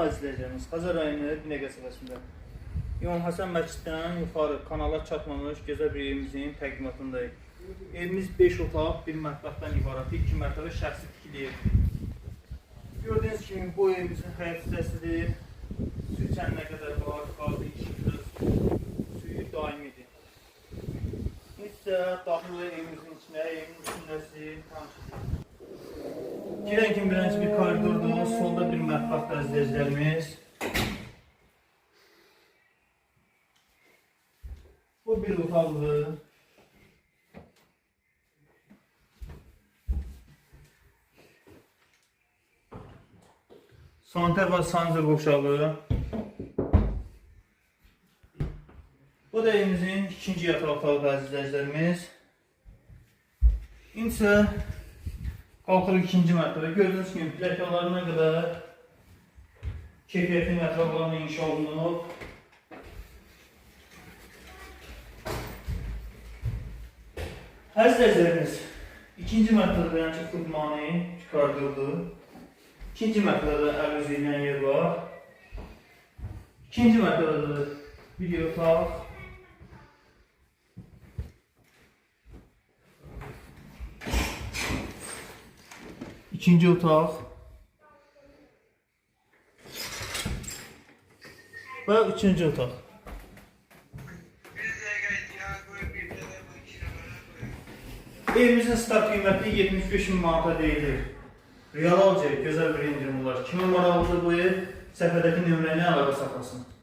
İzləyəcəyiniz Xəzər rayonu Binəqə qəsəbəsində İmam Həsən məsciddən yuxarı kanala çatmamış gözəl bir evimizin təqdimatındayıq. Evimiz 5 otaq, 1 mətbəxdən ibarət, 2 mərtəbə şəxsi tikili evdir. Gördüyünüz kimi bu evimizin həyat hissəsidir. Su içənə qədər var, qazı işıqdır, suyu daimidir. İşte daxil evimizin içində, evimizin içindəsi tanışdır. Girən kimi birinci bir koridordur, solda bir mətbəxdə izləyicilərimiz. Bu bir otaqdır. Saniter və sancır qovşağı. Bu da evimizin ikinci yataq otağı izləyicilərimiz. İndi isə qalxırıq ikinci mərtəbə. Gördüyünüz kimi plakalarına qədər keyfiyyətli mətbəxlərlə inşa olunub. Əzizlərimiz, ikinci mərtəbədə yəni xudmani koridordur. İkinci mərtəbədə əl üzüylən yer var. İkinci mərtəbədə bir otaq. İkinci otaq və üçüncü otaq. Evimizin start qiyməti 75.000 manata deyilir. Real alacaq, gözəl bir indirim olar. Kimə maraqlıdır bu ev? Səfədəki nömrəylə əlaqə saxlasın.